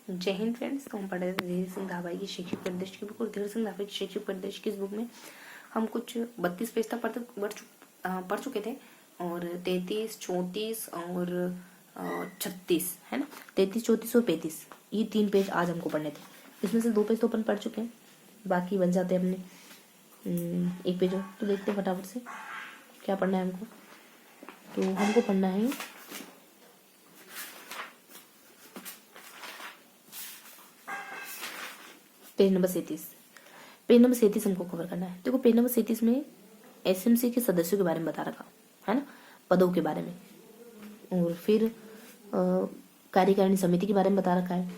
जय हिंद फ्रेंड्स। तो हम पढ़ रहे थे धीरे सिंह धाबाई की शैक्षिक परिदृश्य की बुक, और धीरे सिंह धाबाई की शैक्षिक परिदृश्य की इस बुक में हम कुछ 32 पेज तक पढ़ चुके थे, और 33, 34 और 36 है ना। 33, 34 और 35 ये 3 पेज आज हमको पढ़ने थे। इसमें से 2 पेज तो अपन पढ़ चुके हैं, बाकी बन जाते हैं अपने 1 पेज और। तो देखते हैं फटाफट से क्या पढ़ना है हमको। तो हमको पढ़ना है पेज नंबर 37। पेज नंबर 37 हमको कवर करना है। देखो पेज नंबर 37 में एसएमसी के सदस्यों के बारे में बता रखा है ना, पदों के बारे में, और फिर कार्यकारिणी समिति के बारे में बता रखा है,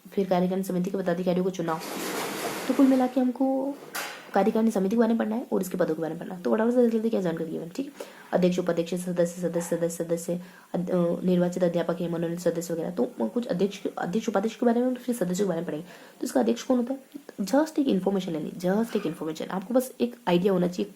फिर कार्यकारिणी समिति के पदाधिकारियों को चुनाव। तो कुल मिला के हमको कार्यकारिणी समिति के बारे में पढ़ना है और इसके पदों के बारे में पढ़ना है। तो फटाफट से देख लेते क्या जानकारी है। ठीक है, अध्यक्ष, उपाध्यक्ष, सदस्य, निर्वाचित अध्यापक है, मनोनीत सदस्य वगैरह। तो कुछ अध्यक्ष उपाध्यक्ष के बारे में, फिर सदस्यों के बारे में पढ़ेंगे। तो इसका अध्यक्ष कौन होता है? जस्ट एक इन्फॉर्मेशन लेनी, जस्ट एक इन्फॉर्मेशन। आपको बस एक आइडिया होना चाहिए,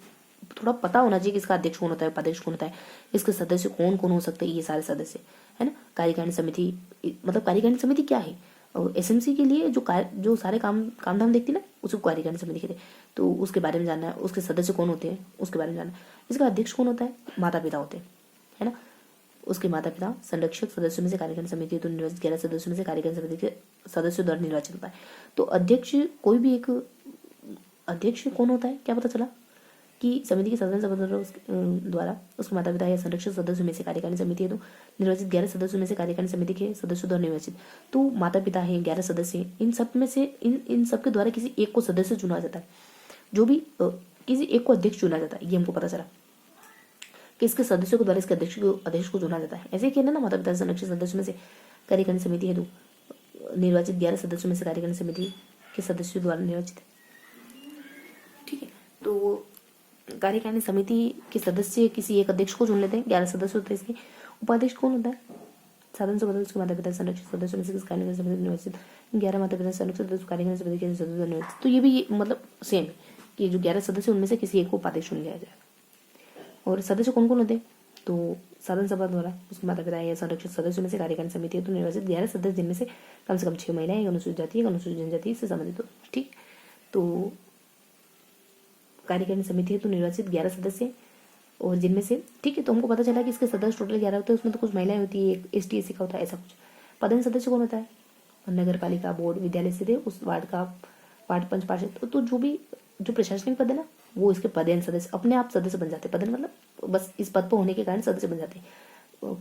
थोड़ा पता होना चाहिए कि इसका अध्यक्ष कौन होता है, उपाध्यक्ष कौन होता है, इसके सदस्य कौन कौन हो सकते हैं, ये सारे सदस्य है ना। कार्यकारिणी समिति मतलब कार्यकारिणी समिति क्या है? और एसएमसी के लिए जो सारे काम धाम देखती है ना, उसको कार्यकारिणी समिति कहते हैं। तो उसके बारे में जानना है, उसके सदस्य कौन होते हैं उसके बारे में जानना है। इसका अध्यक्ष कौन होता है? माता पिता होते हैं है ना। उसके माता पिता संरक्षक सदस्यों में से कार्यकारिणी समिति तो निर्वाचित 11 सदस्यों में से कार्यकारिणी समिति के सदस्यों द्वारा निर्वाचित होता है। तो अध्यक्ष कोई भी एक अध्यक्ष कौन होता है? क्या पता चला कि समिति के साधारण सभा द्वारा उसके माता पिता या संरक्षक सदस्यों में से कार्यकारिणी समिति है तो निर्वाचित 11 सदस्यों में से कार्यकारिणी समिति के सदस्यों द्वारा निर्वाचित। तो माता पिता है, 11 सदस्य, इन सब में से इन सब के द्वारा किसी एक को सदस्य चुना जाता है, जो भी किसी एक को अध्यक्ष चुना जाता है। ये हमको पता चला कि इसके सदस्यों के द्वारा इसके अध्यक्ष को चुना जाता है। ऐसे ही कहना ना, माता पिता संरक्षक सदस्यों में से कार्यकारिणी समिति है तो निर्वाचित 11 सदस्यों में से कार्यकारिणी समिति के सदस्यों द्वारा निर्वाचित। ठीक है, तो कार्यकारिणी समिति के सदस्य किसी एक अध्यक्ष को चुन लेते हैं, 11 सदस्य होते हैं इसके। उपाध्यक्ष कौन होता है? साधारण सभा उसके माता पिता संरक्षित सदस्यों में से कार्यकारिणी समिति निर्वाचित 11 माता पिता संरक्षित सदस्य कार्यकारिणी समिति के सदस्य निर्वाचित। तो ये भी मतलब सेम कि जो 11 सदस्य उनमें से किसी एक को उपाध्यक्ष चुन लिया जाएगा। और सदस्य कौन कौन होते हैं? तो साधारण सभा द्वारा उसके माता पिता या संरक्षित सदस्यों में से कार्यकारिणी समिति है तो निर्वाचित 11 सदस्य, जिनमें से कम 6 महिलाएं, अनुसूचित जाति, अनुसूचित जनजाति से संबंधित हो। ठीक, तो कार्यकारिणी समिति है तो निर्वाचित 11 सदस्य, और जिनमें से ठीक है। तो हमको पता चला कि इसके सदस्य टोटल 11 होते हैं, उसमें तो कुछ महिलाएं होती है, एक ST SC का होता है, ऐसा कुछ। पदेन सदस्य कौन होता है? नगर पालिका बोर्ड विद्यालय स्थित है उस वार्ड का वार्ड पंच पार्षद। तो जो प्रशासनिक पद है ना, वो इसके पदेन सदस्य अपने आप सदस्य बन जाते हैं। पदेन मतलब बस इस पद पर होने के कारण सदस्य बन जाते हैं।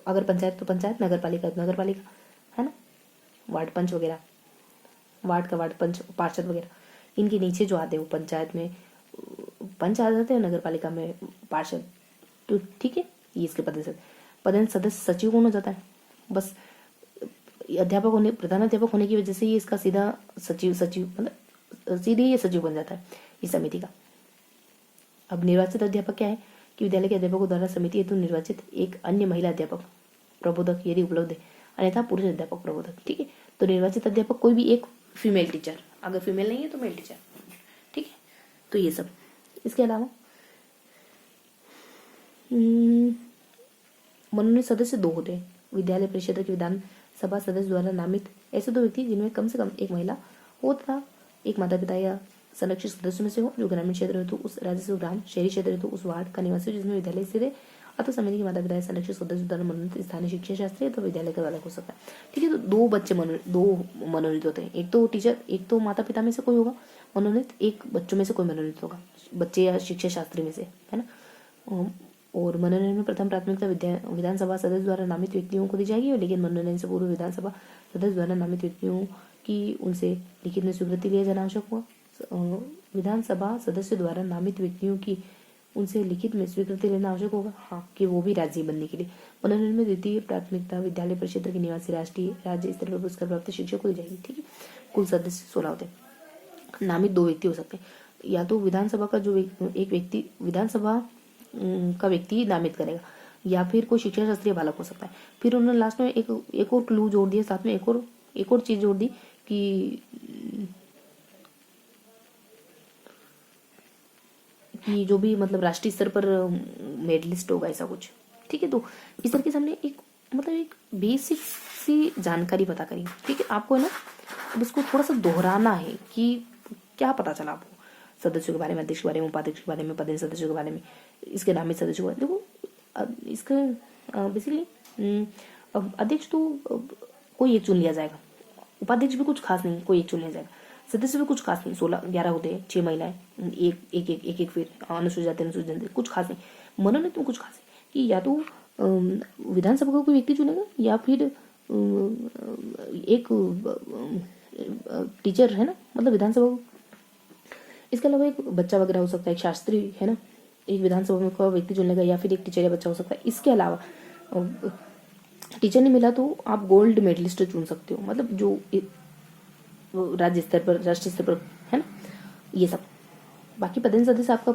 अगर पंचायत तो पंचायत, नगर पालिका तो नगर पालिका है ना, वार्ड पंच वगैरह, वार्ड का वार्ड पंच, पार्षद वगैरह, इनके नीचे जो आते हैं वो पंचायत में पंच आ जाते हैं, नगर पालिका में पार्षद। तो ठीक है, ये इसके पदेन सदस्य। सचिव कौन हो जाता है? बस अध्यापक होने, प्रधान अध्यापक होने की वजह से ये इसका सीधा सचिव मतलब सीधे ये सचिव बन जाता है इस समिति का। अब निर्वाचित अध्यापक क्या है कि विद्यालय के अध्यापकों द्वारा समिति हेतु निर्वाचित एक अन्य महिला अध्यापक प्रबोधक यदि उपलब्ध है, अन्यथा पुरुष अध्यापक प्रबोधक। ठीक है, तो निर्वाचित अध्यापक कोई भी एक फीमेल टीचर, अगर फीमेल नहीं है तो मेल टीचर। ठीक है, तो ये सब। इसके अलावा मनोनीत सदस्य 2 होते हैं। विद्यालय परिषद के विधान सभा सदस्य द्वारा नामित ऐसे 2 व्यक्ति जिनमें कम से कम एक महिला हो तथा एक माता पिता या संरक्षित सदस्यों में से हो, जो ग्रामीण क्षेत्र हेतु उस राज्य से ग्राम, शहरी क्षेत्र हेतु उस वार्ड का निवासी हो जिसमें विद्यालय स्थित है, अथवा समिति के माता पिता या संरक्षित सदस्य द्वारा मनोनीत स्थानीय शिक्षा शास्त्री तो विद्यालय का बालक हो सकता है। ठीक है, तो 2 बच्चे दो मनोनीत होते हैं, एक तो टीचर, एक तो माता पिता में से कोई होगा मनोनीत, एक बच्चों में से कोई मनोनीत होगा, बच्चे या शिक्षा शास्त्री में से है ना। और मनोनयन में प्रथम प्राथमिकता विधानसभा सदस्य द्वारा नामित व्यक्तियों को दी जाएगी, लेकिन मनोनयन से पूर्व विधानसभा सदस्य द्वारा नामित व्यक्तियों की उनसे लिखित में स्वीकृति लिया जाना आवश्यक होगा। विधानसभा सदस्य द्वारा नामित व्यक्तियों की उनसे लिखित में स्वीकृति लेना आवश्यक होगा, हाँ, कि वो भी राज्य बनने के लिए। मनोनयन में द्वितीय प्राथमिकता विद्यालय परिक्षेत्र के निवासी राष्ट्रीय राज्य स्तर पर पुरस्कार प्राप्त शिक्षक को दी जाएगी। ठीक है, कुल सदस्य 16 होते हैं। नामित 2 व्यक्ति हो सकते हैं, या तो विधानसभा का जो एक व्यक्ति विधानसभा का व्यक्ति नामित करेगा, या फिर कोई शिक्षा शास्त्रीय बालक हो सकता है। फिर उन्होंने लास्ट में एक और क्लू जोड़ दिया, साथ में एक और चीज जोड़ दी कि जो भी मतलब राष्ट्रीय स्तर पर मेडलिस्ट होगा, ऐसा कुछ। ठीक है, तो इस तरीके से हमने एक बेसिक सी जानकारी पता करिए। ठीक है, आपको है ना अब इसको थोड़ा सा दोहराना है कि क्या पता चला आपको सदस्यों के बारे में, अध्यक्ष के बारे में, उपाध्यक्ष के बारे में, पदेन सदस्यों के बारे में, इसके नामित सदस्यों के बारे में। देखो इसका बेसिकली अध्यक्ष तो कोई एक चुन लिया जाएगा, उपाध्यक्ष भी कुछ खास नहीं, कोई एक चुन लिया जाएगा, सदस्य भी कुछ खास नहीं, 16-11 होते हैं, 6 महिलाएं, एक फिर अनुसूचित जाति अनुसूचित जनजाति, कुछ खास नहीं। मनोनीत में कुछ खास है कि या तो विधानसभा का कोई व्यक्ति चुनेगा या फिर एक टीचर है ना, मतलब विधानसभा, इसके अलावा एक बच्चा वगैरह हो सकता है, एक शास्त्री है ना, एक विधानसभा में कोई व्यक्ति चुन लेगा या फिर एक टीचर या बच्चा हो सकता है। इसके अलावा टीचर नहीं मिला तो आप गोल्ड मेडलिस्ट चुन सकते हो, मतलब जो राज्य स्तर पर, राष्ट्रीय स्तर पर है ना, ये सब। बाकी पदेन सदस्य आपका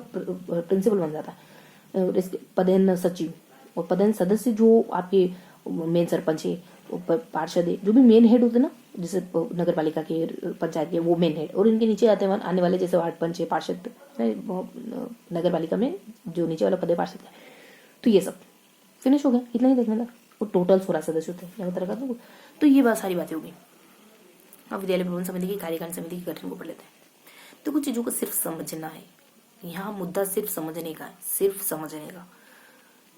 प्रिंसिपल बन जाता है, और इसके पदेन सचिव और पदेन सदस्य जो आपके मेन सरपंच है, पार्षद है, जो भी मेन हेड होते हैं ना, जैसे नगर पालिका के, पंचायत के, वो मेन हेड, और इनके नीचे आते हैं आने वाले जैसे वार्ड पंच है, पार्षद नगर पालिका में जो नीचे वाला पद है पार्षद का। तो ये सब फिनिश हो गया, इतना ही देखना था। वो टोटल 16 सदस्य होते हैं तरह का। तो ये बात सारी बातें होगी। अब विद्यालय प्रबंधन समिति की कार्यकारिणी समिति के गठन को पढ़ लेते हैं। तो कुछ चीजों को सिर्फ समझना है, यहाँ मुद्दा सिर्फ समझने का है, सिर्फ समझने का।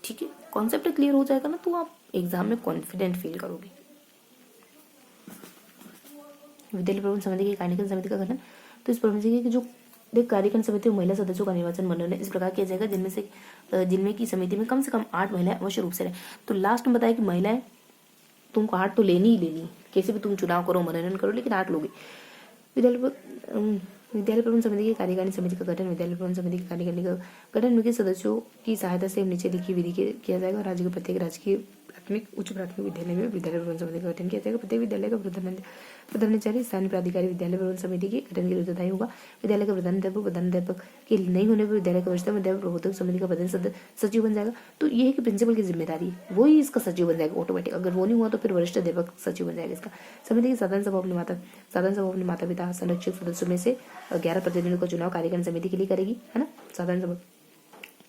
ठीक है, कॉन्सेप्ट क्लियर हो जाएगा ना तो आप एग्जाम में कॉन्फिडेंट फील करोगे। विद्यालय प्रबंधन समिति की कार्यकारिणी समिति का गठन, तो इस प्रबंधन की जो कार्यकारिणी समिति में महिला सदस्यों का निर्वाचन मनोनयन इस प्रकार किया जाएगा जिनमें की समिति में कम से कम 8 महिलाएं अवश्य रूप से रहे। तो लास्ट में बताया कि महिलाएं तुमको 8 तो लेनी ही लेनी, कैसे भी तुम चुनाव करो, मनोनयन करो, लेकिन 8 लोगे। विद्यालय प्रबंधन समिति की कार्यकारिणी समिति का गठन, विद्यालय प्रबंधन समिति की कार्यकारिणी का गठन में सदस्यों की सहायता से नीचे लिखी विधि किया जाएगा। राज्य के प्रत्येक राजकीय प्राथमिक उच्च प्राथमिक विद्यालय में विद्यालय प्रबंधन समिति का गठन किया जाएगा। प्रत्येक विद्यालय का प्रधानाचार्य स्थानीय प्राधिकारी विद्यालय प्रबंधन समिति के गठन के लिए उत्तरदायी होगा। विद्यालय का प्रधानाध्यापक के नहीं होने पर विद्यालय का वरिष्ठतम अध्यापक प्रबोधक समिति का प्रधान सचिव बन जाएगा। तो ये है कि प्रिंसिपल की जिम्मेदारी है, वो ही इसका सचिव बन जाएगा ऑटोमेटिक। अगर वो नहीं हुआ तो फिर वरिष्ठ अध्यापक सचिव बन जाएगा इसका। समिति की साधारण सभा अपने माता पिता संरक्षक सदस्यों में से 11 प्रतिनिधियों का चुनाव कार्यकारिणी समिति के लिए करेगी, है ना, साधारण सभा।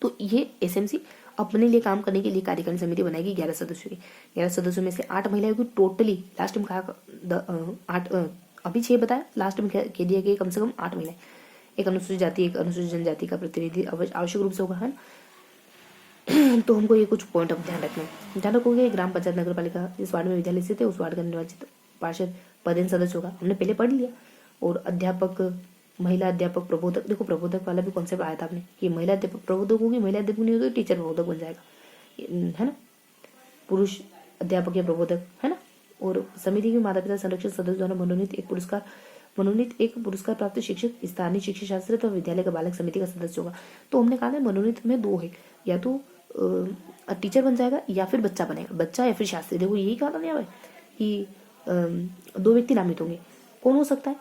तो ये एसएमसी अपने लिए काम करने के लिए कार्यकारिणी समिति बनाएगी 11 सदस्यों की। 11 सदस्यों में से 8 महिलाएं होगी टोटली। लास्ट में कहा 8, अभी 6 बताया, लास्ट में कह दिया कि कम से कम 8 महिलाएं, एक अनुसूचित जाति एक अनुसूचित जनजाति का प्रतिनिधि आवश्यक रूप से होगा, है ना। तो हमको ये कुछ पॉइंट ऑफ ध्यान रखना है। ध्यान रखोगे ग्राम पंचायत नगर पालिका जिस वार्ड में विद्यालय स्थित है उस वार्ड का निर्वाचित पार्षद पदेन सदस्य होगा, हमने पहले पढ़ लिया। और अध्यापक, महिला अध्यापक, प्रबोधक, देखो प्रबोधक वाला भी कॉन्सेप्ट आया था आपने कि महिला अध्यापक प्रबोधक होगी, महिला अध्यापक नहीं होगी तो टीचर प्रबोधक बन जाएगा, है ना, पुरुष अध्यापक या प्रबोधक, है ना। और समिति के माता पिता संरक्षक सदस्य द्वारा मनोनीत एक पुरस्कार प्राप्त शिक्षक स्थानीय शिक्षा शास्त्री तो विद्यालय का बालक समिति का सदस्य होगा। तो हमने कहा था मनोनीत में 2 है, या तो टीचर बन जाएगा या फिर बच्चा बनेगा, बच्चा या फिर शास्त्री। देखो यही कहा था ना कि 2 व्यक्ति नामित होंगे। कौन हो सकता है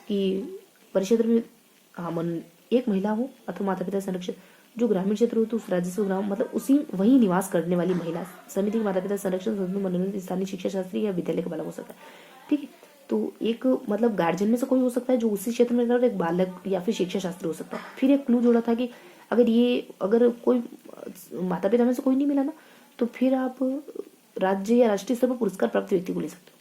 कि परिक्षेत्र में एक महिला हो अथवा माता पिता संरक्षक, जो ग्रामीण क्षेत्र हो तो उस राजस्व ग्राम मतलब उसी वही निवास करने वाली महिला। समिति के माता पिता संरक्षक मनोनीत स्थानीय शिक्षा शास्त्री या विद्यालय का बालक हो सकता है। ठीक है, तो एक मतलब गार्जियन में से कोई हो सकता है जो उसी क्षेत्र में एक बालक या फिर शिक्षा शास्त्री हो सकता है। फिर एक क्लू जोड़ा था कि अगर कोई माता पिता में से कोई नहीं मिला ना तो फिर आप राज्य या राष्ट्रीय स्तर पर पुरस्कार प्राप्त व्यक्ति को ले सकते हो,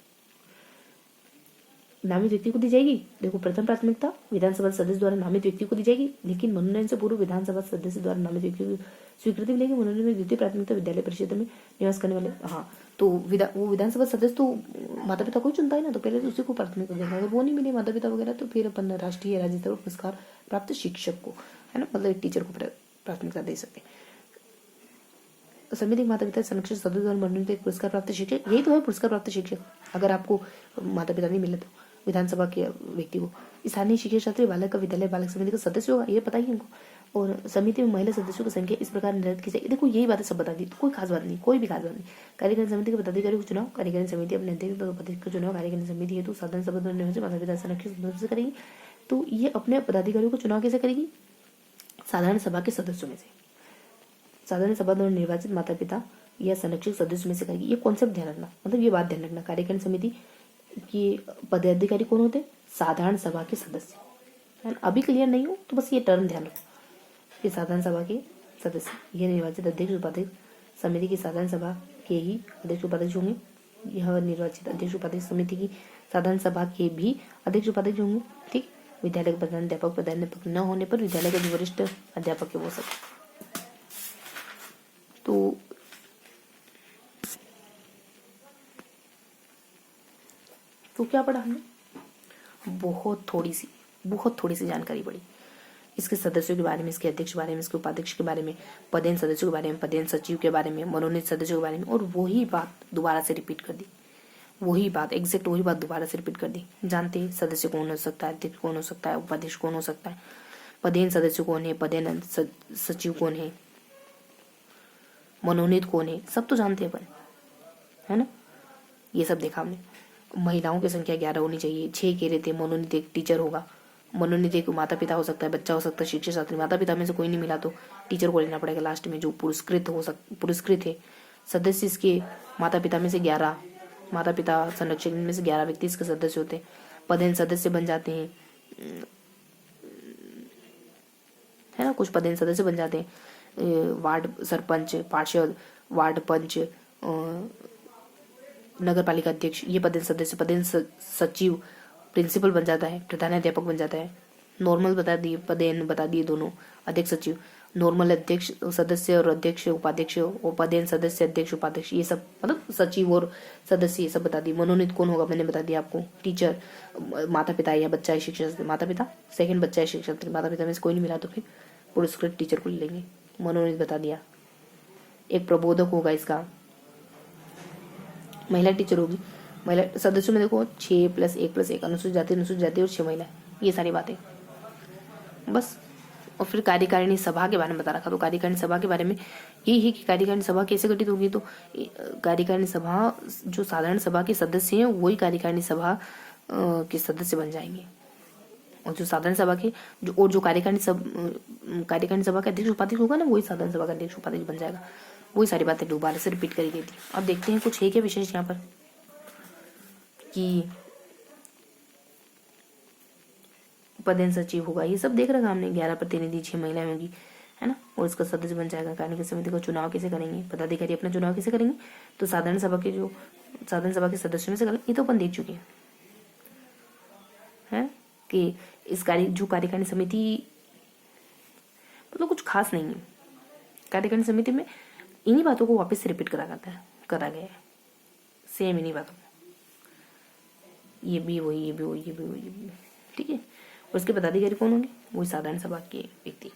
नामित व्यक्ति को दी जाएगी। देखो प्रथम प्राथमिकता विधानसभा सदस्य द्वारा नामित व्यक्ति को दी जाएगी, लेकिन मनोनयन से पूर्व विधानसभा सदस्य द्वारा नामित व्यक्ति को स्वीकृति मिलेगी। मनोनयन में द्वितीय प्राथमिकता विद्यालय परिषद में निवास करने वाले, हाँ, तो वो विधानसभा सदस्य तो माता पिता को ही चुनता है ना, तो पहले तो उसी को प्राथमिकता देना। अगर वो नहीं मिले माता पिता वगैरह तो फिर अपन राष्ट्रीय राज्य स्तर पर पुरस्कार प्राप्त शिक्षक को, है ना, मतलब एक टीचर को प्राथमिकता दे सकते हैं। समिति माता पिता संरक्षक सदस्य द्वारा मनोनीत एक पुरस्कार प्राप्त शिक्षक, यही तो है पुरस्कार प्राप्त शिक्षक। अगर आपको माता पिता नहीं मिले तो विधानसभा के व्यक्ति को स्थानीय शिक्षा शास्त्री बालक का विद्यालय बालक समिति का सदस्य होगा, ये पता ही हमको। और समिति में महिला सदस्यों की संख्या इस प्रकार निर्धारित की जाएगी। देखो यही बातें सब बता दी, तो कोई खास बात नहीं, कोई भी खास बात नहीं। कार्यकारिणी समिति के पदाधिकारी को चुनाव, कार्यकारिणी समिति अपने अध्यक्ष उपाध्यक्ष का चुनाव कार्यकारिणी समिति हेतु साधारण सभा द्वारा निर्वाचित माता पिता संरक्षक सदस्य करेगी। तो ये अपने पदाधिकारियों को चुनाव कैसे करेगी? साधारण सभा के सदस्यों में से, साधारण सभा द्वारा निर्वाचित माता पिता या संरक्षक सदस्य में से करेगी। ये कॉन्सेप्ट ध्यान रखना, मतलब ये बात ध्यान रखना। कार्यकारिणी समिति कि पदाधिकारी कौन होते? साधारण सभा के सदस्य, है ना। अभी क्लियर नहीं हो तो बस ये टर्म ध्यान रखो कि साधारण सभा के सदस्य ये निर्वाचित अध्यक्ष उपाध्यक्ष समिति की साधारण सभा के ही अध्यक्ष उपाध्यक्ष होंगे, यह निर्वाचित अध्यक्ष उपाध्यक्ष समिति की साधारण सभा के भी अध्यक्ष उपाध्यक्ष होंगे। ठीक, विद्यालय के प्रधानाध्यापक न होने पर विद्यालय के जो वरिष्ठ अध्यापक है वो सब। तो क्या पढ़ा हमने? बहुत थोड़ी सी जानकारी पड़ी इसके सदस्यों के बारे में, इसके अध्यक्ष के बारे में, इसके उपाध्यक्ष के बारे में, पदेन सदस्यों के बारे में, पदेन सचिव के बारे में, मनोनीत सदस्यों के बारे में, और वही बात दोबारा से रिपीट कर दी, एग्जैक्ट वही बात दोबारा से रिपीट कर दी। जानते सदस्य कौन हो सकता है, अध्यक्ष कौन हो सकता है, उपाध्यक्ष कौन हो सकता है, पदेन सदस्य कौन है, पदेन सचिव कौन है, मनोनीत कौन है, सब तो जानते हैं अपन, है ना। ये सब देखा हमने। महिलाओं की संख्या 11 होनी चाहिए, 6 कह रहे थे। मनोनीत एक टीचर होगा, मनोनीत एक माता पिता हो सकता है, बच्चा हो सकता है, शिक्षक शास्त्री। माता पिता में से कोई नहीं मिला तो टीचर को लेना पड़ेगा लास्ट में, जो पुरस्कृत है। सदस्य इसके माता पिता में से 11, माता पिता संरक्षक में से 11 व्यक्ति इसके सदस्य होते हैं। पदेन सदस्य बन जाते हैं, है ना, कुछ पदेन सदस्य बन जाते हैं। वार्ड सरपंच, पार्षद, वार्ड पंच, नगर पालिका अध्यक्ष, ये पदेन सदस्य। पदेन सचिव प्रिंसिपल बन जाता है, प्रधानाध्यापक बन जाता है। नॉर्मल बता दिए, पदेन बता दिए दोनों, अध्यक्ष सचिव। नॉर्मल अध्यक्ष सदस्य और अध्यक्ष उपाध्यक्ष, और पदेन सदस्य अध्यक्ष उपाध्यक्ष, ये सब मतलब सचिव और सदस्य, ये सब बता दिए। मनोनीत कौन होगा मैंने बता दिया आपको, टीचर। माता पिता या बच्चा है शिक्षक, माता पिता, सेकंड बच्चा है शिक्षक, माता पिता में से कोई नहीं मिला तो फिर पुरस्कृत टीचर को ले लेंगे। मनोनीत बता दिया। एक प्रबोधक होगा इसका, महिला टीचर होगी। महिला सदस्यों में देखो 6 + 1 + 1, अनुसूचित जाति और 6 महिला, ये सारी बातें बस। और फिर कार्यकारिणी सभा के बारे में बता रखा। तो कार्यकारिणी सभा के बारे में यही है कि कार्यकारिणी सभा कैसे गठित होगी। तो कार्यकारिणी सभा, जो साधारण सभा के सदस्य हैं वही कार्यकारिणी सभा के सदस्य बन जाएंगे, और जो साधारण सभा के जो कार्यकारिणी सभा का अध्यक्ष उपाध्यक्ष होगा ना, वही साधारण सभा का अध्यक्ष उपाध्यक्ष बन जाएगा। वही सारी बातें दोबारा से रिपीट करी गई थी। अब देखते हैं कुछ है क्या विशेष यहाँ पर, कि पदेन सचिव होगा, ये सब देख रखा हमने। 11 प्रतिनिधि, 6 महिलाएं होंगी, है ना, और इसका सदस्य बन जाएगा। कार्यकारिणी समिति का चुनाव कैसे करेंगे, पदाधिकारी अपना चुनाव कैसे करेंगे, तो साधारण सभा के सदस्यों में से ये तो अपन देख चुके हैं कि इस कार्यकारिणी समिति मतलब कुछ खास नहीं है। कार्यकारिणी समिति में इन्हीं बातों को वापस से रिपीट करा गया है, सेम इन्हीं बातों को, ये भी वही, ये भी वही, ये भी वही, ये भी। ठीक है, और उसके पदाधिकारी कौन होंगे, वही साधारण सभा के व्यक्ति।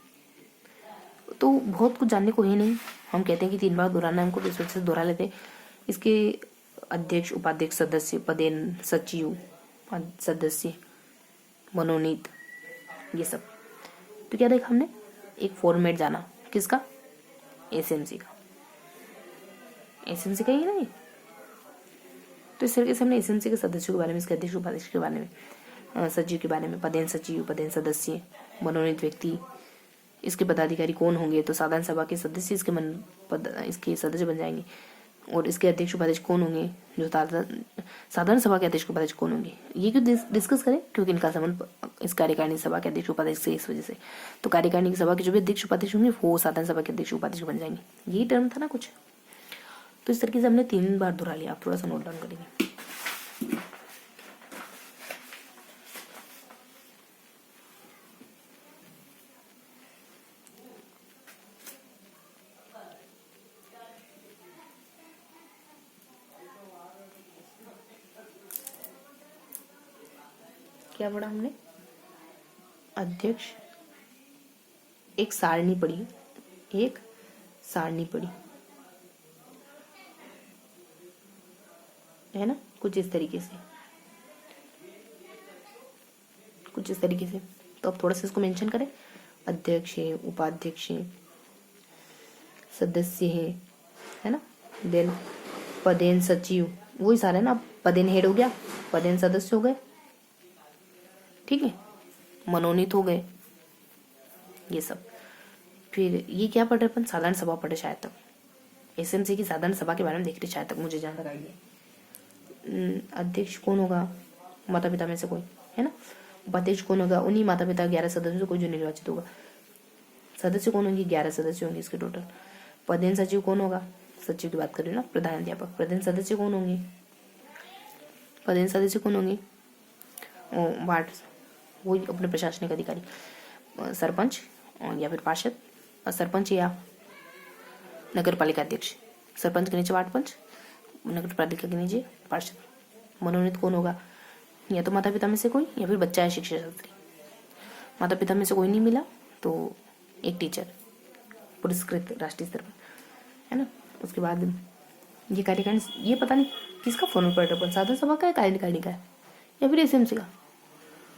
तो बहुत कुछ जानने को है नहीं, हम कहते हैं कि 3 बार दोहराना है हमको, तो इस वजह से दोहरा लेते हैं। इसके अध्यक्ष उपाध्यक्ष सदस्य, पदेन सचिव सदस्य, मनोनीत, ये सब। तो क्या देखा हमने, एक फॉर्मेट जाना, किसका, एसएमसी का, एसएमसी का ही नहीं। तो इस तरीके से हमने एसएमसी के सदस्यों के बारे में, इसके अध्यक्ष उपाध्यक्ष के बारे में, सचिव के बारे में, पदेन सचिव, पदेन सदस्य, मनोनीत व्यक्ति, इसके पदाधिकारी कौन होंगे, तो साधारण सभा के सदस्य इसके सदस्य बन जाएंगे, और इसके अध्यक्ष उपाध्यक्ष कौन होंगे, जो साधारण सभा के अध्यक्ष उपाध्यक्ष कौन होंगे। ये क्यों डिस्कस करें, क्योंकि इनका संबंध इस कार्यकारिणी सभा के अध्यक्ष उपाध्यक्ष से, इस वजह से। तो कार्यकारिणी सभा के जो भी अध्यक्ष उपाध्यक्ष होंगे वो साधारण सभा के अध्यक्ष उपाध्यक्ष बन जाएंगे, यही टर्म था ना कुछ। तो इस तरीके से हमने 3 बार दोहरा लिया, आप थोड़ा सा नोट डाउन करेंगे। क्या पढ़ा हमने, अध्यक्ष, एक सारणी पढ़ी, है ना, कुछ इस तरीके से। तो अब थोड़ा सा इसको मेंशन करें, अध्यक्ष है, उपाध्यक्ष है, सदस्य है ना, देन पदेन सचिव, वही सारा है ना। पदेन हेड हो गया, पदेन सदस्य हो गए, ठीक है, मनोनीत हो गए, ये सब। फिर ये क्या पढ़ रहे अपन, साधारण सभा पढ़े शायद तक, एसएमसी की साधारण सभा के बारे में देख रहे शायद तक, मुझे जहाँ तक आइडिया। अध्यक्ष कौन होगा, माता पिता में से कोई, है ना। उपाध्यक्ष कौन होगा, उन्हीं माता पिता 11 सदस्यों से कोई जो निर्वाचित होगा। सदस्य कौन होंगे, 11 सदस्य होंगे इसके टोटल। पदेन सचिव कौन होगा, सचिव की बात कर रही हूँ ना, प्रधानाध्यापक। प्रधान सदस्य कौन होंगे, पदेन सदस्य कौन होंगे? वार्ड, वही अपने प्रशासनिक अधिकारी, सरपंच या फिर पार्षद, सरपंच या नगर पालिका अध्यक्ष। सरपंच के नीचे वार्ड पंच, नगर पालिका के नीचे पार्षद। मनोनीत कौन होगा? या तो माता पिता में से कोई या फिर बच्चा या शिक्षा शास्त्री। माता पिता में से कोई नहीं मिला तो एक टीचर पुरस्कृत राष्ट्रीय स्तर पर, है ना। उसके बाद ये कार्यकारिणी, ये पता नहीं किसका फॉर्मल प्रोटोकॉल, साधारण सभा का है, कार्यकारिणी का है, या फिर एसएमसी का,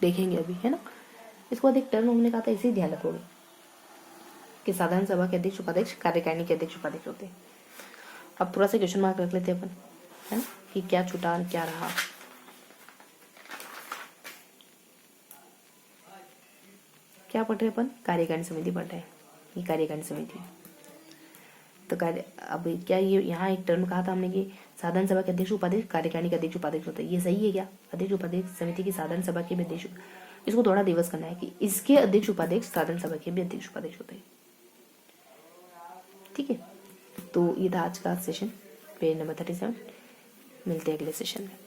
देखेंगे अभी, है ना। इसको बाद एक टर्म हमने कहा था, इसे ध्यान रखोगे कि साधारण सभा के अध्यक्ष उपाध्यक्ष, कार्यकारिणी के अध्यक्ष उपाध्यक्ष होते हैं। अब थोड़ा सा क्वेश्चन मार्क रख लेते हैं अपन, है ना, कि क्या छूटा क्या रहा। क्या पढ़ रहे अपन? कार्यकारिणी समिति पढ़ रहे हैं। ये कार्यकारिणी समिति तो अब क्या ये यहाँ एक टर्म कहा था हमने कि साधारण सभा के अध्यक्ष उपाध्यक्ष, कार्यकारिणी के अध्यक्ष उपाध्यक्ष होते हैं, ये सही है क्या? अध्यक्ष उपाध्यक्ष समिति की साधारण सभा के भी अध्यक्ष, इसको थोड़ा दिवस करना है कि इसके अध्यक्ष उपाध्यक्ष साधारण सभा के भी अध्यक्ष उपाध्यक्ष होते हैं। ठीक है, तो ये था आज का सेशन, पेज नंबर 37। मिलते हैं अगले सेशन में।